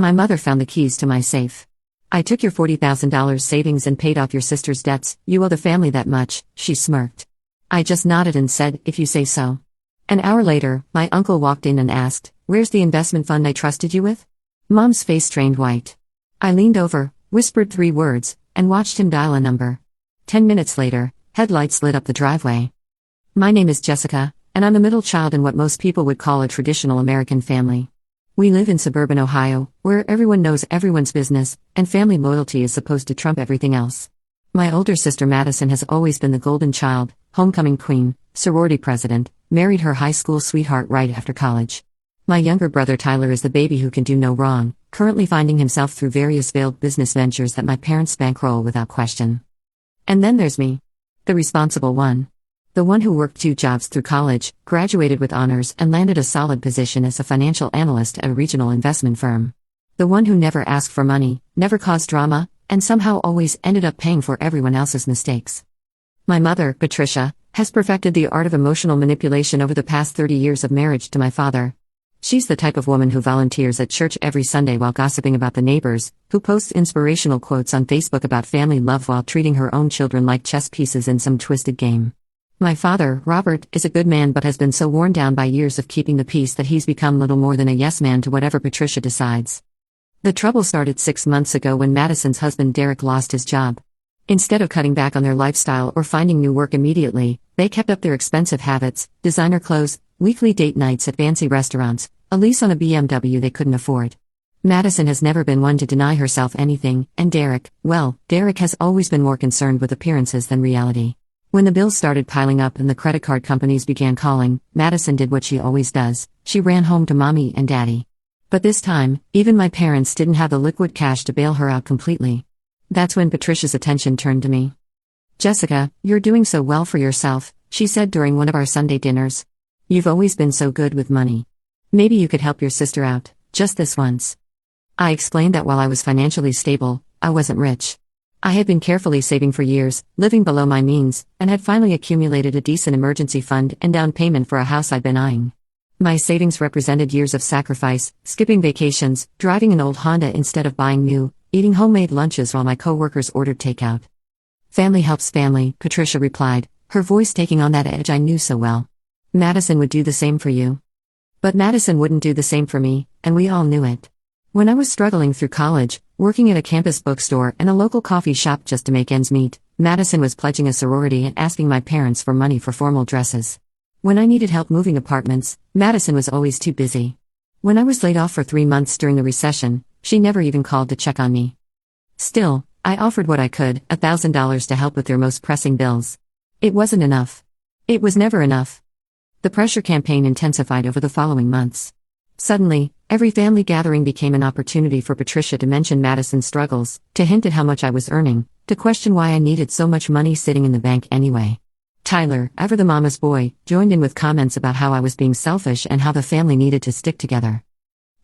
My mother found the keys to my safe. I took your $40,000 savings and paid off your sister's debts. You owe the family that much, she smirked. I just nodded and said, if you say so. An hour later, my uncle walked in and asked, where's the investment fund I trusted you with? Mom's face turned white. I leaned over, whispered 3 words, and watched him dial a number. 10 minutes later, headlights lit up the driveway. My name is Jessica, and I'm the middle child in what most people would call a traditional American family. We live in suburban Ohio, where everyone knows everyone's business, and family loyalty is supposed to trump everything else. My older sister Madison has always been the golden child, homecoming queen, sorority president, married her high school sweetheart right after college. My younger brother Tyler is the baby who can do no wrong, currently finding himself through various failed business ventures that my parents bankroll without question. And then there's me. The responsible one. The one who worked 2 jobs through college, graduated with honors, and landed a solid position as a financial analyst at a regional investment firm. The one who never asked for money, never caused drama, and somehow always ended up paying for everyone else's mistakes. My mother, Patricia, has perfected the art of emotional manipulation over the past 30 years of marriage to my father. She's the type of woman who volunteers at church every Sunday while gossiping about the neighbors, who posts inspirational quotes on Facebook about family love while treating her own children like chess pieces in some twisted game. My father, Robert, is a good man but has been so worn down by years of keeping the peace that he's become little more than a yes man to whatever Patricia decides. The trouble started 6 months ago when Madison's husband Derek lost his job. Instead of cutting back on their lifestyle or finding new work immediately, they kept up their expensive habits, designer clothes, weekly date nights at fancy restaurants, a lease on a BMW they couldn't afford. Madison has never been one to deny herself anything, and Derek has always been more concerned with appearances than reality. When the bills started piling up and the credit card companies began calling, Madison did what she always does, she ran home to mommy and daddy. But this time, even my parents didn't have the liquid cash to bail her out completely. That's when Patricia's attention turned to me. Jessica, you're doing so well for yourself, she said during one of our Sunday dinners. You've always been so good with money. Maybe you could help your sister out, just this once. I explained that while I was financially stable, I wasn't rich. I had been carefully saving for years, living below my means, and had finally accumulated a decent emergency fund and down payment for a house I'd been eyeing. My savings represented years of sacrifice, skipping vacations, driving an old Honda instead of buying new, eating homemade lunches while my coworkers ordered takeout. Family helps family, Patricia replied, her voice taking on that edge I knew so well. Madison would do the same for you. But Madison wouldn't do the same for me, and we all knew it. When I was struggling through college, working at a campus bookstore and a local coffee shop just to make ends meet, Madison was pledging a sorority and asking my parents for money for formal dresses. When I needed help moving apartments, Madison was always too busy. When I was laid off for 3 months during the recession, she never even called to check on me. Still, I offered what I could, $1,000 to help with their most pressing bills. It wasn't enough. It was never enough. The pressure campaign intensified over the following months. Suddenly, every family gathering became an opportunity for Patricia to mention Madison's struggles, to hint at how much I was earning, to question why I needed so much money sitting in the bank anyway. Tyler, ever the mama's boy, joined in with comments about how I was being selfish and how the family needed to stick together.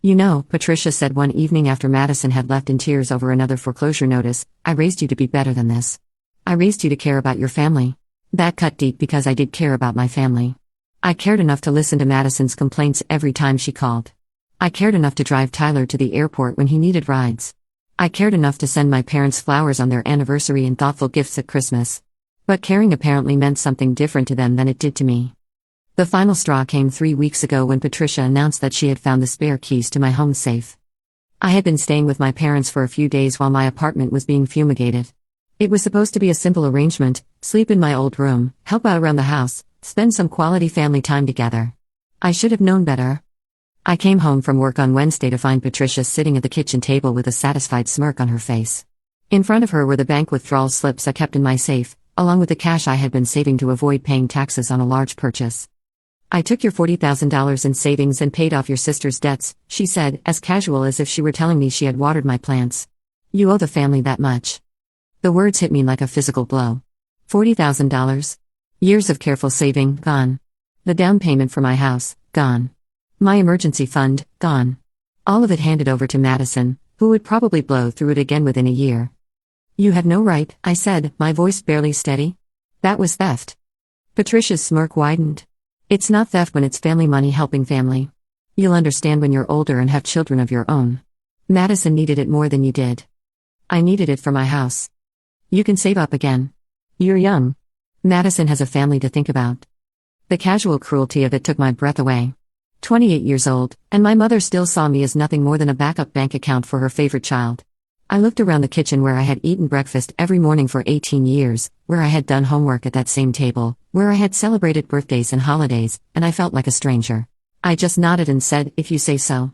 You know, Patricia said one evening after Madison had left in tears over another foreclosure notice, I raised you to be better than this. I raised you to care about your family. That cut deep because I did care about my family. I cared enough to listen to Madison's complaints every time she called. I cared enough to drive Tyler to the airport when he needed rides. I cared enough to send my parents flowers on their anniversary and thoughtful gifts at Christmas. But caring apparently meant something different to them than it did to me. The final straw came 3 weeks ago when Patricia announced that she had found the spare keys to my home safe. I had been staying with my parents for a few days while my apartment was being fumigated. It was supposed to be a simple arrangement: sleep in my old room, help out around the house, spend some quality family time together. I should have known better. I came home from work on Wednesday to find Patricia sitting at the kitchen table with a satisfied smirk on her face. In front of her were the bank withdrawal slips I kept in my safe, along with the cash I had been saving to avoid paying taxes on a large purchase. I took your $40,000 in savings and paid off your sister's debts, she said, as casual as if she were telling me she had watered my plants. You owe the family that much. The words hit me like a physical blow. $40,000. Years of careful saving, gone. The down payment for my house, gone. My emergency fund, gone. All of it handed over to Madison, who would probably blow through it again within a year. You had no right, I said, my voice barely steady. That was theft. Patricia's smirk widened. It's not theft when it's family money helping family. You'll understand when you're older and have children of your own. Madison needed it more than you did. I needed it for my house. You can save up again. You're young. Madison has a family to think about. The casual cruelty of it took my breath away. 28 years old, and my mother still saw me as nothing more than a backup bank account for her favorite child. I looked around the kitchen where I had eaten breakfast every morning for 18 years, where I had done homework at that same table, where I had celebrated birthdays and holidays, and I felt like a stranger. I just nodded and said, "If you say so."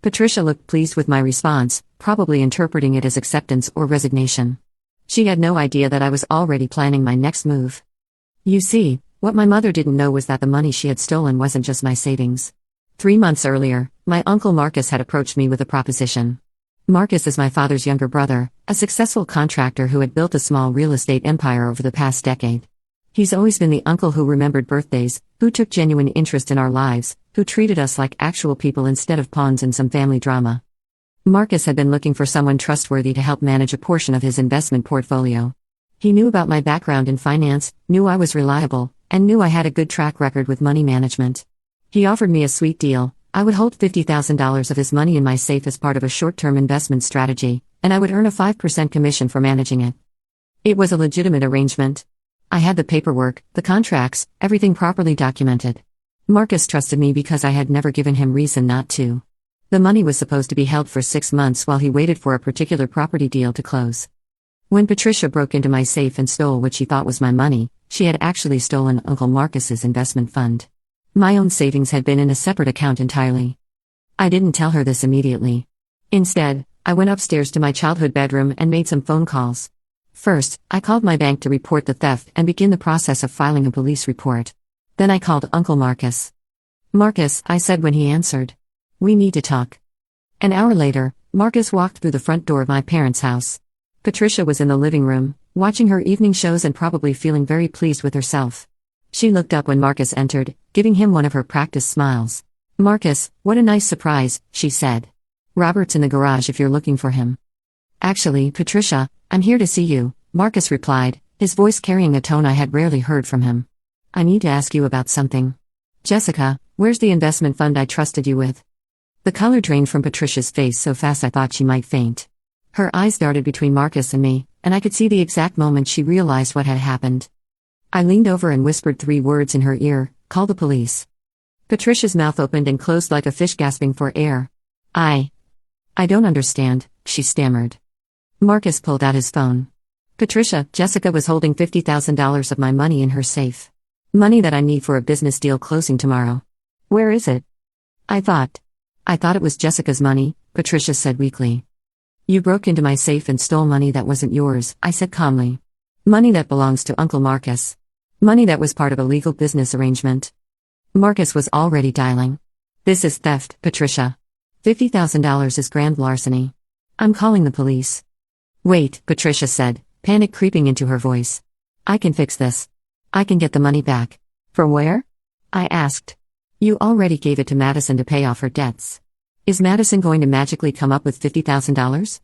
Patricia looked pleased with my response, probably interpreting it as acceptance or resignation. She had no idea that I was already planning my next move. You see, what my mother didn't know was that the money she had stolen wasn't just my savings. 3 months earlier, my uncle Marcus had approached me with a proposition. Marcus is my father's younger brother, a successful contractor who had built a small real estate empire over the past decade. He's always been the uncle who remembered birthdays, who took genuine interest in our lives, who treated us like actual people instead of pawns in some family drama. Marcus had been looking for someone trustworthy to help manage a portion of his investment portfolio. He knew about my background in finance, knew I was reliable, and knew I had a good track record with money management. He offered me a sweet deal. I would hold $50,000 of his money in my safe as part of a short-term investment strategy, and I would earn a 5% commission for managing it. It was a legitimate arrangement. I had the paperwork, the contracts, everything properly documented. Marcus trusted me because I had never given him reason not to. The money was supposed to be held for 6 months while he waited for a particular property deal to close. When Patricia broke into my safe and stole what she thought was my money, she had actually stolen Uncle Marcus's investment fund. My own savings had been in a separate account entirely. I didn't tell her this immediately. Instead, I went upstairs to my childhood bedroom and made some phone calls. First, I called my bank to report the theft and begin the process of filing a police report. Then I called Uncle Marcus. "Marcus," I said when he answered. "We need to talk." An hour later, Marcus walked through the front door of my parents' house. Patricia was in the living room, watching her evening shows and probably feeling very pleased with herself. She looked up when Marcus entered, giving him one of her practiced smiles. "Marcus, what a nice surprise," she said. "Robert's in the garage if you're looking for him." "Actually, Patricia, I'm here to see you," Marcus replied, his voice carrying a tone I had rarely heard from him. "I need to ask you about something." "Jessica, where's the investment fund I trusted you with?" The color drained from Patricia's face so fast I thought she might faint. Her eyes darted between Marcus and me, and I could see the exact moment she realized what had happened. I leaned over and whispered 3 words in her ear: "Call the police." Patricia's mouth opened and closed like a fish gasping for air. I don't understand," she stammered. Marcus pulled out his phone. "Patricia, Jessica was holding $50,000 of my money in her safe. Money that I need for a business deal closing tomorrow." "Where is it?" I thought it was Jessica's money," Patricia said weakly. "You broke into my safe and stole money that wasn't yours," I said calmly. "Money that belongs to Uncle Marcus. Money that was part of a legal business arrangement." Marcus was already dialing. "This is theft, Patricia. $50,000 is grand larceny. I'm calling the police." "Wait," Patricia said, panic creeping into her voice. "I can fix this. I can get the money back." "From where?" I asked. "You already gave it to Madison to pay off her debts. Is Madison going to magically come up with $50,000?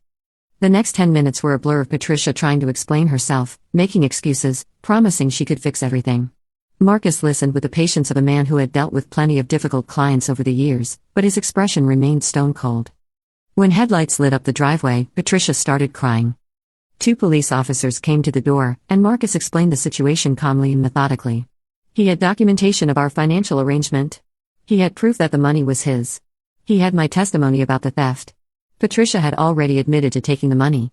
The next 10 minutes were a blur of Patricia trying to explain herself, making excuses, promising she could fix everything. Marcus listened with the patience of a man who had dealt with plenty of difficult clients over the years, but his expression remained stone cold. When headlights lit up the driveway, Patricia started crying. 2 police officers came to the door, and Marcus explained the situation calmly and methodically. He had documentation of our financial arrangement. He had proof that the money was his. He had my testimony about the theft. Patricia had already admitted to taking the money.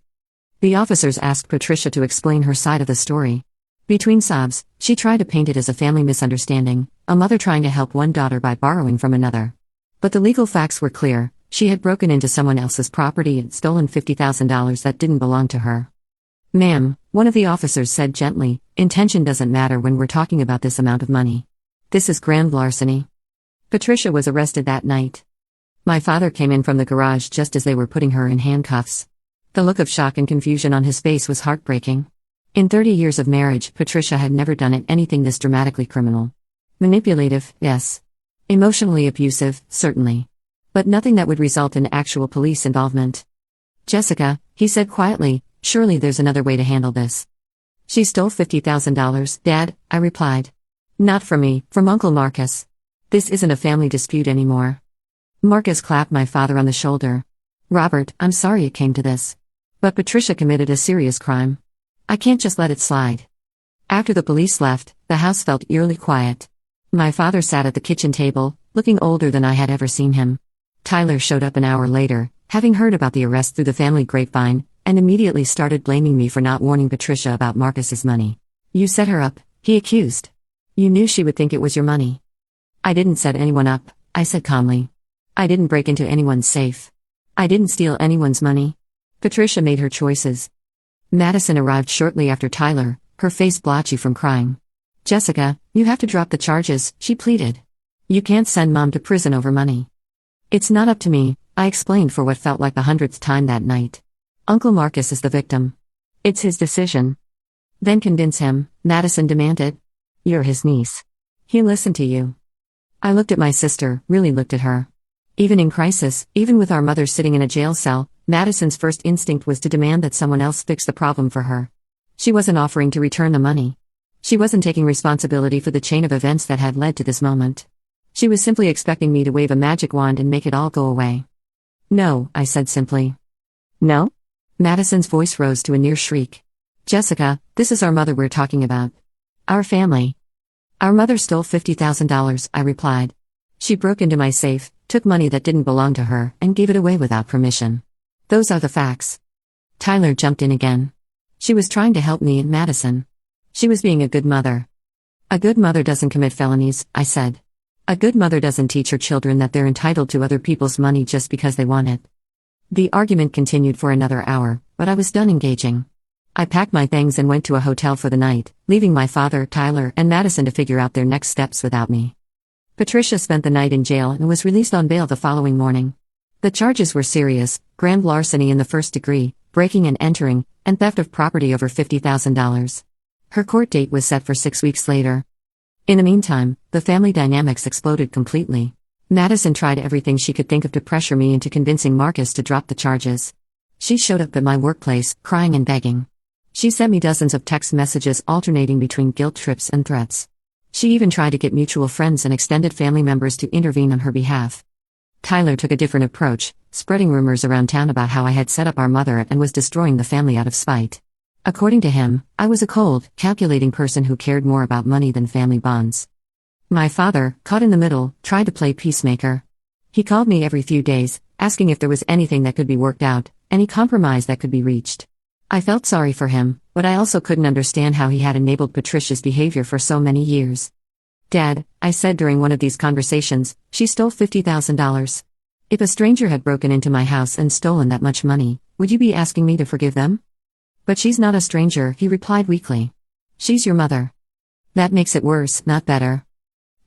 The officers asked Patricia to explain her side of the story. Between sobs, she tried to paint it as a family misunderstanding, a mother trying to help one daughter by borrowing from another. But the legal facts were clear: she had broken into someone else's property and stolen $50,000 that didn't belong to her. "Ma'am," one of the officers said gently, "intention doesn't matter when we're talking about this amount of money. This is grand larceny." Patricia was arrested that night. My father came in from the garage just as they were putting her in handcuffs. The look of shock and confusion on his face was heartbreaking. In 30 years of marriage, Patricia had never done anything this dramatically criminal. Manipulative, yes. Emotionally abusive, certainly. But nothing that would result in actual police involvement. "Jessica," he said quietly, "surely there's another way to handle this." "She stole $50,000, Dad," I replied. "Not from me, from Uncle Marcus. This isn't a family dispute anymore." Marcus clapped my father on the shoulder. Robert, I'm sorry it came to this. But Patricia committed a serious crime. I can't just let it slide. After the police left, the house felt eerily quiet. My father sat at the kitchen table, looking older than I had ever seen him. Tyler showed up an hour later, having heard about the arrest through the family grapevine, and immediately started blaming me for not warning Patricia about Marcus's money. You set her up, he accused. You knew she would think it was your money. I didn't set anyone up, I said calmly. I didn't break into anyone's safe. I didn't steal anyone's money. Patricia made her choices. Madison arrived shortly after Tyler, her face blotchy from crying. Jessica, you have to drop the charges, she pleaded. You can't send Mom to prison over money. It's not up to me, I explained for what felt like the 100th time that night. Uncle Marcus is the victim. It's his decision. Then convince him, Madison demanded. You're his niece. He'll listen to you. I looked at my sister, really looked at her. Even in crisis, even with our mother sitting in a jail cell, Madison's first instinct was to demand that someone else fix the problem for her. She wasn't offering to return the money. She wasn't taking responsibility for the chain of events that had led to this moment. She was simply expecting me to wave a magic wand and make it all go away. No, I said simply. No? Madison's voice rose to a near shriek. Jessica, this is our mother we're talking about. Our family. Our mother stole $50,000, I replied. She broke into my safe, took money that didn't belong to her, and gave it away without permission. Those are the facts. Tyler jumped in again. She was trying to help me and Madison. She was being a good mother. A good mother doesn't commit felonies, I said. A good mother doesn't teach her children that they're entitled to other people's money just because they want it. The argument continued for another hour, but I was done engaging. I packed my things and went to a hotel for the night, leaving my father, Tyler, and Madison to figure out their next steps without me. Patricia spent the night in jail and was released on bail the following morning. The charges were serious: grand larceny in the first degree, breaking and entering, and theft of property over $50,000. Her court date was set for 6 weeks later. In the meantime, the family dynamics exploded completely. Madison tried everything she could think of to pressure me into convincing Marcus to drop the charges. She showed up at my workplace, crying and begging. She sent me dozens of text messages alternating between guilt trips and threats. She even tried to get mutual friends and extended family members to intervene on her behalf. Tyler took a different approach, spreading rumors around town about how I had set up our mother and was destroying the family out of spite. According to him, I was a cold, calculating person who cared more about money than family bonds. My father, caught in the middle, tried to play peacemaker. He called me every few days, asking if there was anything that could be worked out, any compromise that could be reached. I felt sorry for him, but I also couldn't understand how he had enabled Patricia's behavior for so many years. Dad, I said during one of these conversations, she stole $50,000. If a stranger had broken into my house and stolen that much money, would you be asking me to forgive them? But she's not a stranger, he replied weakly. She's your mother. That makes it worse, not better.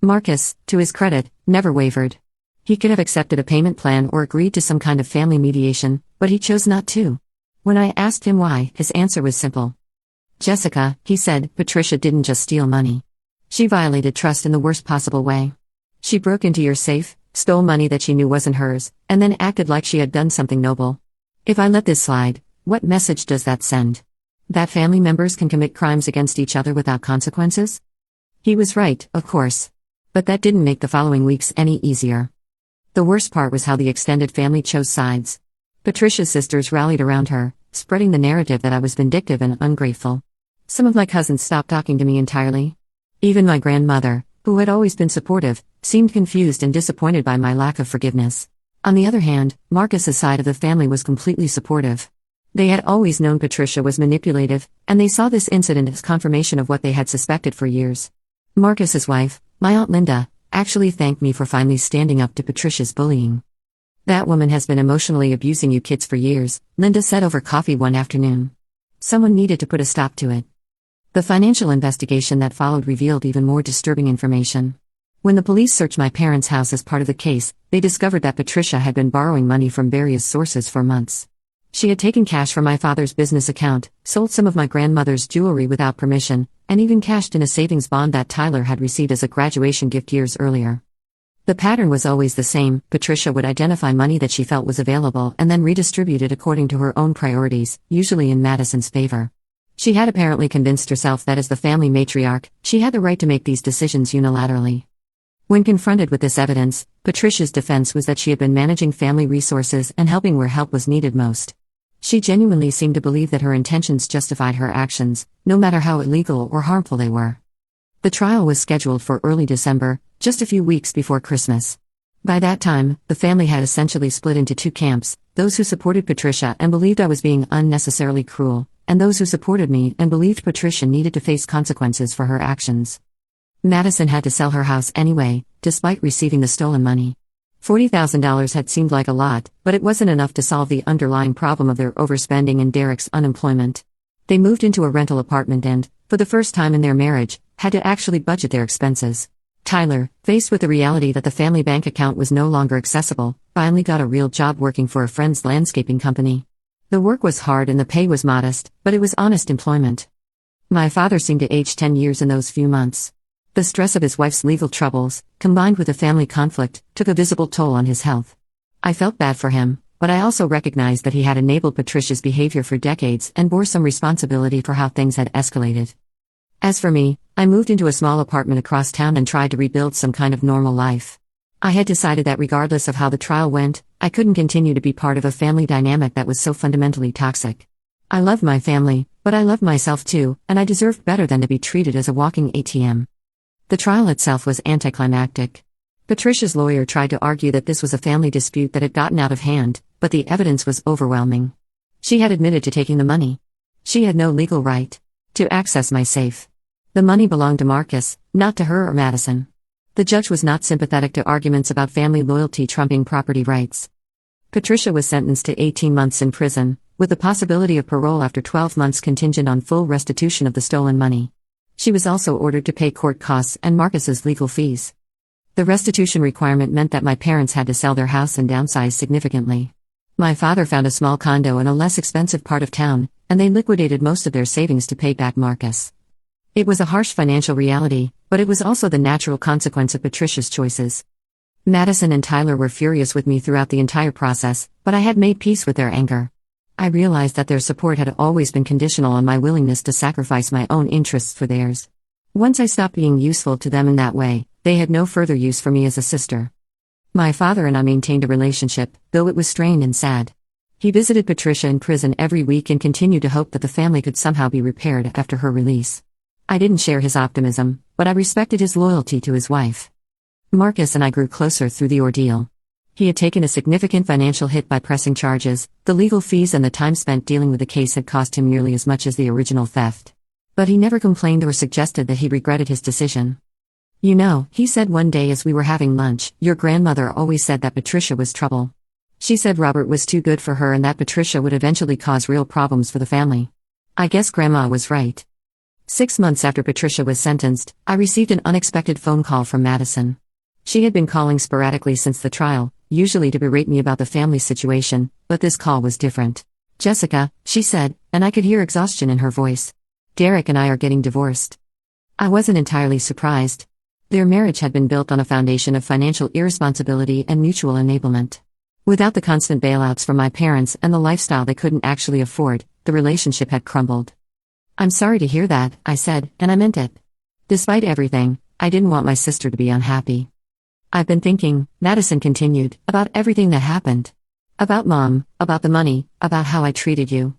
Marcus, to his credit, never wavered. He could have accepted a payment plan or agreed to some kind of family mediation, but he chose not to. When I asked him why, his answer was simple. Jessica, he said, Patricia didn't just steal money. She violated trust in the worst possible way. She broke into your safe, stole money that she knew wasn't hers, and then acted like she had done something noble. If I let this slide, what message does that send? That family members can commit crimes against each other without consequences? He was right, of course. But that didn't make the following weeks any easier. The worst part was how the extended family chose sides. Patricia's sisters rallied around her, spreading the narrative that I was vindictive and ungrateful. Some of my cousins stopped talking to me entirely. Even my grandmother, who had always been supportive, seemed confused and disappointed by my lack of forgiveness. On the other hand, Marcus's side of the family was completely supportive. They had always known Patricia was manipulative, and they saw this incident as confirmation of what they had suspected for years. Marcus's wife, my Aunt Linda, actually thanked me for finally standing up to Patricia's bullying. That woman has been emotionally abusing you kids for years, Linda said over coffee one afternoon. Someone needed to put a stop to it. The financial investigation that followed revealed even more disturbing information. When the police searched my parents' house as part of the case, they discovered that Patricia had been borrowing money from various sources for months. She had taken cash from my father's business account, sold some of my grandmother's jewelry without permission, and even cashed in a savings bond that Tyler had received as a graduation gift years earlier. The pattern was always the same: Patricia would identify money that she felt was available and then redistribute it according to her own priorities, usually in Madison's favor. She had apparently convinced herself that as the family matriarch, she had the right to make these decisions unilaterally. When confronted with this evidence, Patricia's defense was that she had been managing family resources and helping where help was needed most. She genuinely seemed to believe that her intentions justified her actions, no matter how illegal or harmful they were. The trial was scheduled for early December, just a few weeks before Christmas. By that time, the family had essentially split into two camps: those who supported Patricia and believed I was being unnecessarily cruel, and those who supported me and believed Patricia needed to face consequences for her actions. Madison had to sell her house anyway, despite receiving the stolen money. $40,000 had seemed like a lot, but it wasn't enough to solve the underlying problem of their overspending and Derek's unemployment. They moved into a rental apartment and, for the first time in their marriage, had to actually budget their expenses. Tyler, faced with the reality that the family bank account was no longer accessible, finally got a real job working for a friend's landscaping company. The work was hard and the pay was modest, but it was honest employment. My father seemed to age 10 years in those few months. The stress of his wife's legal troubles, combined with a family conflict, took a visible toll on his health. I felt bad for him, but I also recognized that he had enabled Patricia's behavior for decades and bore some responsibility for how things had escalated. As for me, I moved into a small apartment across town and tried to rebuild some kind of normal life. I had decided that regardless of how the trial went, I couldn't continue to be part of a family dynamic that was so fundamentally toxic. I loved my family, but I loved myself too, and I deserved better than to be treated as a walking ATM. The trial itself was anticlimactic. Patricia's lawyer tried to argue that this was a family dispute that had gotten out of hand, but the evidence was overwhelming. She had admitted to taking the money. She had no legal right to access my safe. The money belonged to Marcus, not to her or Madison. The judge was not sympathetic to arguments about family loyalty trumping property rights. Patricia was sentenced to 18 months in prison, with the possibility of parole after 12 months contingent on full restitution of the stolen money. She was also ordered to pay court costs and Marcus's legal fees. The restitution requirement meant that my parents had to sell their house and downsize significantly. My father found a small condo in a less expensive part of town, and they liquidated most of their savings to pay back Marcus. It was a harsh financial reality, but it was also the natural consequence of Patricia's choices. Madison and Tyler were furious with me throughout the entire process, but I had made peace with their anger. I realized that their support had always been conditional on my willingness to sacrifice my own interests for theirs. Once I stopped being useful to them in that way, they had no further use for me as a sister. My father and I maintained a relationship, though it was strained and sad. He visited Patricia in prison every week and continued to hope that the family could somehow be repaired after her release. I didn't share his optimism, but I respected his loyalty to his wife. Marcus and I grew closer through the ordeal. He had taken a significant financial hit by pressing charges. The legal fees and the time spent dealing with the case had cost him nearly as much as the original theft. But he never complained or suggested that he regretted his decision. "You know," he said one day as we were having lunch, "your grandmother always said that Patricia was trouble. She said Robert was too good for her and that Patricia would eventually cause real problems for the family. I guess Grandma was right." 6 months after Patricia was sentenced, I received an unexpected phone call from Madison. She had been calling sporadically since the trial, usually to berate me about the family situation, but this call was different. "Jessica," she said, and I could hear exhaustion in her voice. "Derek and I are getting divorced." I wasn't entirely surprised. Their marriage had been built on a foundation of financial irresponsibility and mutual enablement. Without the constant bailouts from my parents and the lifestyle they couldn't actually afford, the relationship had crumbled. "I'm sorry to hear that," I said, and I meant it. Despite everything, I didn't want my sister to be unhappy. "I've been thinking," Madison continued, "about everything that happened. About Mom, about the money, about how I treated you."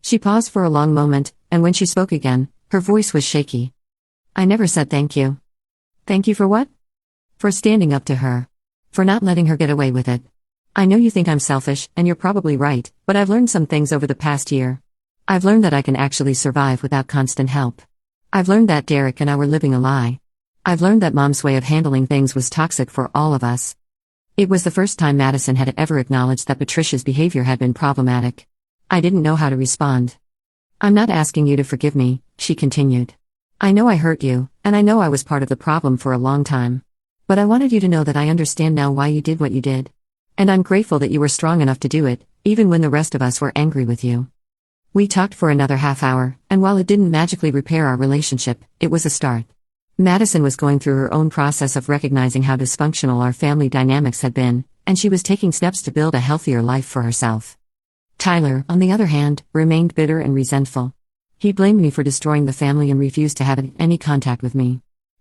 She paused for a long moment, and when she spoke again, her voice was shaky. "I never said thank you." "Thank you for what?" "For standing up to her. For not letting her get away with it. I know you think I'm selfish, and you're probably right, but I've learned some things over the past year. I've learned that I can actually survive without constant help. I've learned that Derek and I were living a lie. I've learned that Mom's way of handling things was toxic for all of us." It was the first time Madison had ever acknowledged that Patricia's behavior had been problematic. I didn't know how to respond. "I'm not asking you to forgive me," she continued. "I know I hurt you, and I know I was part of the problem for a long time. But I wanted you to know that I understand now why you did what you did. And I'm grateful that you were strong enough to do it, even when the rest of us were angry with you." We talked for another half hour, and while it didn't magically repair our relationship, it was a start. Madison was going through her own process of recognizing how dysfunctional our family dynamics had been, and she was taking steps to build a healthier life for herself. Tyler, on the other hand, remained bitter and resentful. He blamed me for destroying the family and refused to have any contact with me.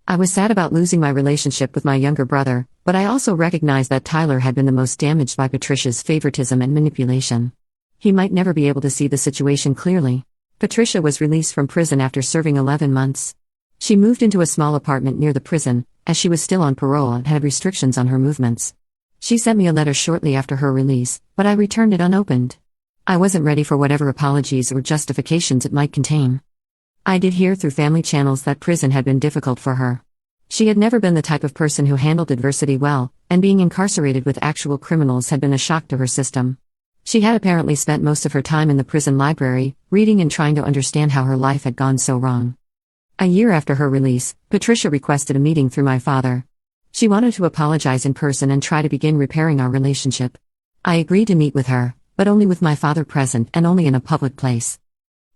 I was sad about losing my relationship with my younger brother, but I also recognized that Tyler had been the most damaged by Patricia's favoritism and manipulation. He might never be able to see the situation clearly. Patricia was released from prison after serving 11 months. She moved into a small apartment near the prison, as she was still on parole and had restrictions on her movements. She sent me a letter shortly after her release, but I returned it unopened. I wasn't ready for whatever apologies or justifications it might contain. I did hear through family channels that prison had been difficult for her. She had never been the type of person who handled adversity well, and being incarcerated with actual criminals had been a shock to her system. She had apparently spent most of her time in the prison library, reading and trying to understand how her life had gone so wrong. A year after her release, Patricia requested a meeting through my father. She wanted to apologize in person and try to begin repairing our relationship. I agreed to meet with her, but only with my father present and only in a public place.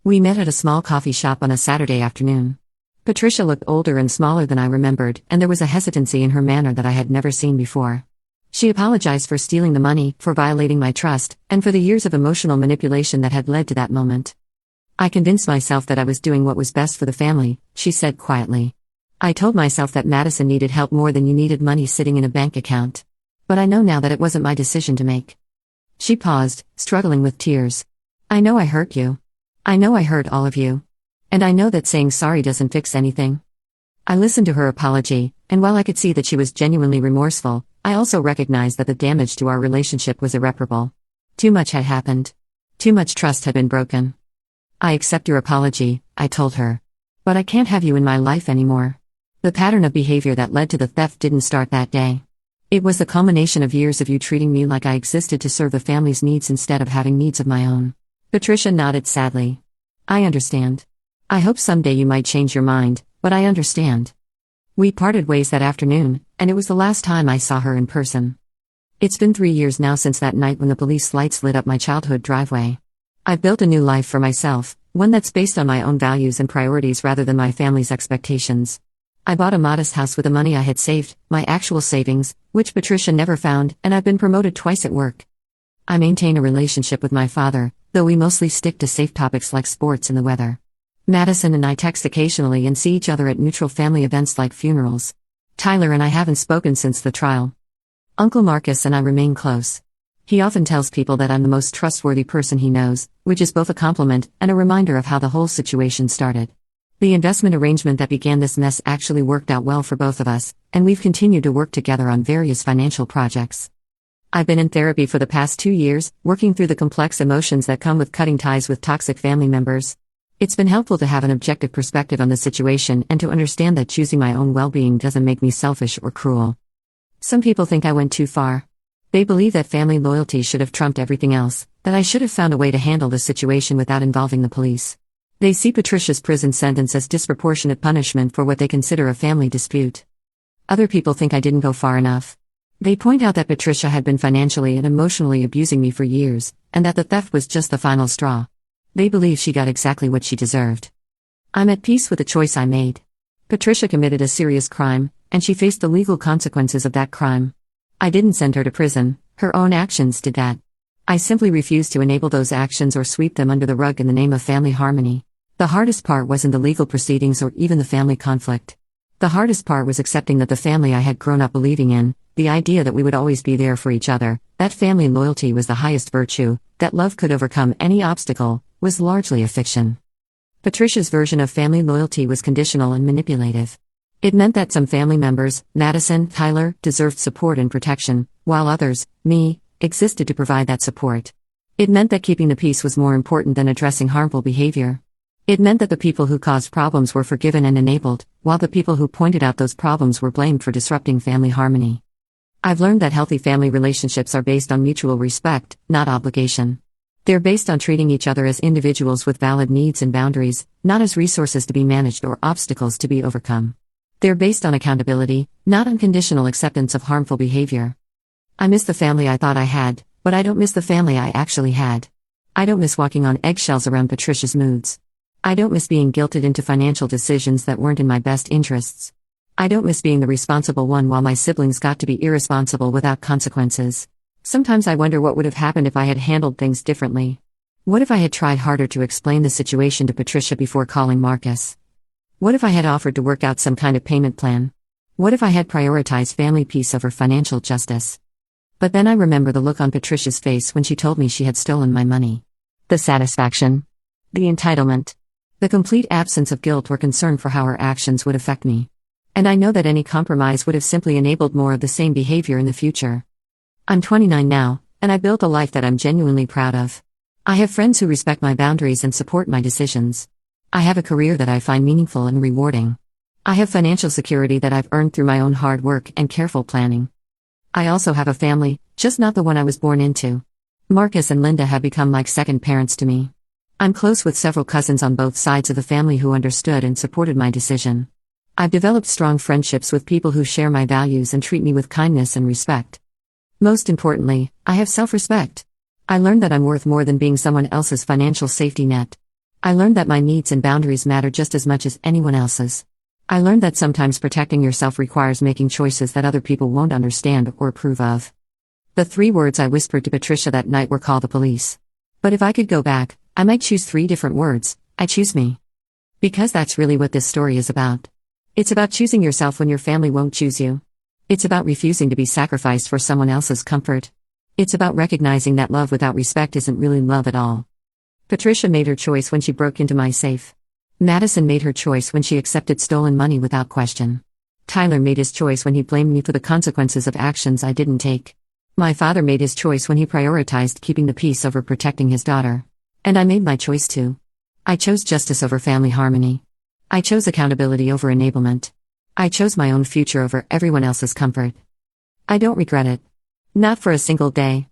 We met at a small coffee shop on a Saturday afternoon. Patricia looked older and smaller than I remembered, and there was a hesitancy in her manner that I had never seen before. She apologized for stealing the money, for violating my trust, and for the years of emotional manipulation that had led to that moment. I convinced myself that I was doing what was best for the family, she said quietly. I told myself that Madison needed help more than you needed money sitting in a bank account. But I know now that it wasn't my decision to make. She paused, struggling with tears. I know I hurt you. I know I hurt all of you. And I know that saying sorry doesn't fix anything. I listened to her apology, and while I could see that she was genuinely remorseful, I also recognized that the damage to our relationship was irreparable. Too much had happened. Too much trust had been broken. I accept your apology, I told her. But I can't have you in my life anymore. The pattern of behavior that led to the theft didn't start that day. It was the culmination of years of you treating me like I existed to serve the family's needs instead of having needs of my own. Patricia nodded sadly. I understand. I hope someday you might change your mind, but I understand. We parted ways that afternoon, and it was the last time I saw her in person. It's been 3 years now since that night when the police lights lit up my childhood driveway. I've built a new life for myself, one that's based on my own values and priorities rather than my family's expectations. I bought a modest house with the money I had saved, my actual savings, which Patricia never found, and I've been promoted twice at work. I maintain a relationship with my father, though we mostly stick to safe topics like sports and the weather. Madison and I text occasionally and see each other at neutral family events like funerals. Tyler and I haven't spoken since the trial. Uncle Marcus and I remain close. He often tells people that I'm the most trustworthy person he knows, which is both a compliment and a reminder of how the whole situation started. The investment arrangement that began this mess actually worked out well for both of us, and we've continued to work together on various financial projects. I've been in therapy for the past 2 years, working through the complex emotions that come with cutting ties with toxic family members. It's been helpful to have an objective perspective on the situation and to understand that choosing my own well-being doesn't make me selfish or cruel. Some people think I went too far. They believe that family loyalty should have trumped everything else, that I should have found a way to handle the situation without involving the police. They see Patricia's prison sentence as disproportionate punishment for what they consider a family dispute. Other people think I didn't go far enough. They point out that Patricia had been financially and emotionally abusing me for years, and that the theft was just the final straw. They believe she got exactly what she deserved. I'm at peace with the choice I made. Patricia committed a serious crime, and she faced the legal consequences of that crime. I didn't send her to prison, her own actions did that. I simply refused to enable those actions or sweep them under the rug in the name of family harmony. The hardest part wasn't the legal proceedings or even the family conflict. The hardest part was accepting that the family I had grown up believing in, the idea that we would always be there for each other, that family loyalty was the highest virtue, that love could overcome any obstacle, was largely a fiction. Patricia's version of family loyalty was conditional and manipulative. It meant that some family members, Madison, Tyler, deserved support and protection, while others, me, existed to provide that support. It meant that keeping the peace was more important than addressing harmful behavior. It meant that the people who caused problems were forgiven and enabled, while the people who pointed out those problems were blamed for disrupting family harmony. I've learned that healthy family relationships are based on mutual respect, not obligation. They're based on treating each other as individuals with valid needs and boundaries, not as resources to be managed or obstacles to be overcome. They're based on accountability, not unconditional acceptance of harmful behavior. I miss the family I thought I had, but I don't miss the family I actually had. I don't miss walking on eggshells around Patricia's moods. I don't miss being guilted into financial decisions that weren't in my best interests. I don't miss being the responsible one while my siblings got to be irresponsible without consequences. Sometimes I wonder what would have happened if I had handled things differently. What if I had tried harder to explain the situation to Patricia before calling Marcus? What if I had offered to work out some kind of payment plan? What if I had prioritized family peace over financial justice? But then I remember the look on Patricia's face when she told me she had stolen my money. The satisfaction. The entitlement. The complete absence of guilt or concern for how her actions would affect me. And I know that any compromise would have simply enabled more of the same behavior in the future. I'm 29 now, and I built a life that I'm genuinely proud of. I have friends who respect my boundaries and support my decisions. I have a career that I find meaningful and rewarding. I have financial security that I've earned through my own hard work and careful planning. I also have a family, just not the one I was born into. Marcus and Linda have become like second parents to me. I'm close with several cousins on both sides of the family who understood and supported my decision. I've developed strong friendships with people who share my values and treat me with kindness and respect. Most importantly, I have self-respect. I learned that I'm worth more than being someone else's financial safety net. I learned that my needs and boundaries matter just as much as anyone else's. I learned that sometimes protecting yourself requires making choices that other people won't understand or approve of. The 3 words I whispered to Patricia that night were call the police. But if I could go back, I might choose 3 different words. I choose me. Because that's really what this story is about. It's about choosing yourself when your family won't choose you. It's about refusing to be sacrificed for someone else's comfort. It's about recognizing that love without respect isn't really love at all. Patricia made her choice when she broke into my safe. Madison made her choice when she accepted stolen money without question. Tyler made his choice when he blamed me for the consequences of actions I didn't take. My father made his choice when he prioritized keeping the peace over protecting his daughter. And I made my choice too. I chose justice over family harmony. I chose accountability over enablement. I chose my own future over everyone else's comfort. I don't regret it. Not for a single day.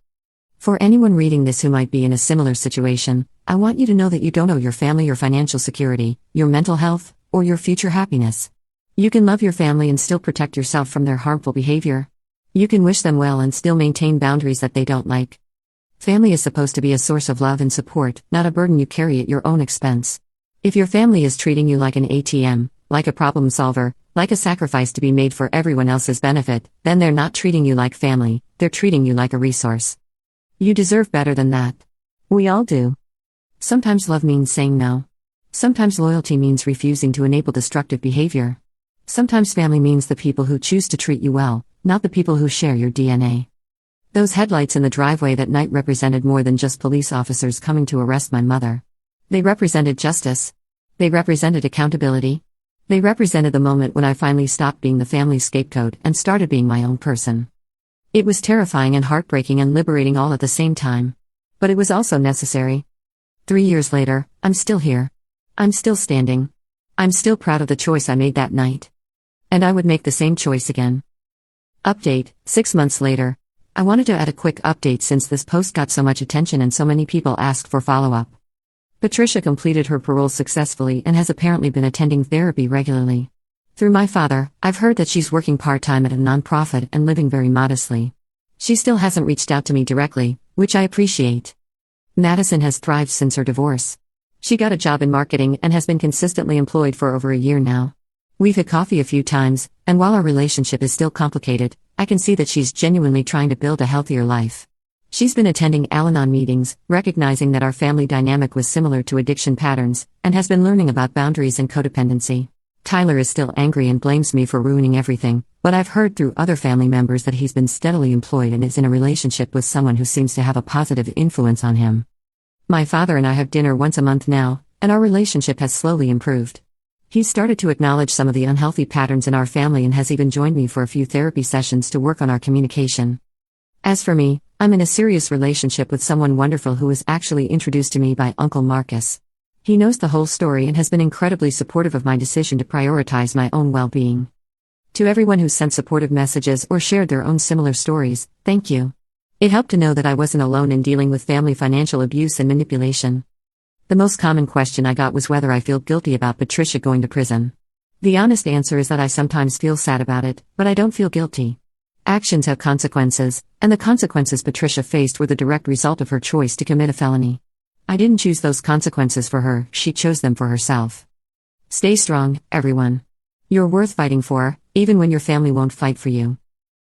For anyone reading this who might be in a similar situation, I want you to know that you don't owe your family your financial security, your mental health, or your future happiness. You can love your family and still protect yourself from their harmful behavior. You can wish them well and still maintain boundaries that they don't like. Family is supposed to be a source of love and support, not a burden you carry at your own expense. If your family is treating you like an ATM, like a problem solver, like a sacrifice to be made for everyone else's benefit, then they're not treating you like family, they're treating you like a resource. You deserve better than that. We all do. Sometimes love means saying no. Sometimes loyalty means refusing to enable destructive behavior. Sometimes family means the people who choose to treat you well, not the people who share your DNA. Those headlights in the driveway that night represented more than just police officers coming to arrest my mother. They represented justice. They represented accountability. They represented the moment when I finally stopped being the family scapegoat and started being my own person. It was terrifying and heartbreaking and liberating all at the same time. But it was also necessary. 3 years later, I'm still here. I'm still standing. I'm still proud of the choice I made that night. And I would make the same choice again. Update, 6 months later. I wanted to add a quick update since this post got so much attention and so many people asked for follow-up. Patricia completed her parole successfully and has apparently been attending therapy regularly. Through my father, I've heard that she's working part-time at a nonprofit and living very modestly. She still hasn't reached out to me directly, which I appreciate. Madison has thrived since her divorce. She got a job in marketing and has been consistently employed for over a year now. We've had coffee a few times, and while our relationship is still complicated, I can see that she's genuinely trying to build a healthier life. She's been attending Al-Anon meetings, recognizing that our family dynamic was similar to addiction patterns, and has been learning about boundaries and codependency. Tyler is still angry and blames me for ruining everything, but I've heard through other family members that he's been steadily employed and is in a relationship with someone who seems to have a positive influence on him. My father and I have dinner once a month now, and our relationship has slowly improved. He's started to acknowledge some of the unhealthy patterns in our family and has even joined me for a few therapy sessions to work on our communication. As for me, I'm in a serious relationship with someone wonderful who was actually introduced to me by Uncle Marcus. He knows the whole story and has been incredibly supportive of my decision to prioritize my own well-being. To everyone who sent supportive messages or shared their own similar stories, thank you. It helped to know that I wasn't alone in dealing with family financial abuse and manipulation. The most common question I got was whether I feel guilty about Patricia going to prison. The honest answer is that I sometimes feel sad about it, but I don't feel guilty. Actions have consequences, and the consequences Patricia faced were the direct result of her choice to commit a felony. I didn't choose those consequences for her, she chose them for herself. Stay strong, everyone. You're worth fighting for, even when your family won't fight for you.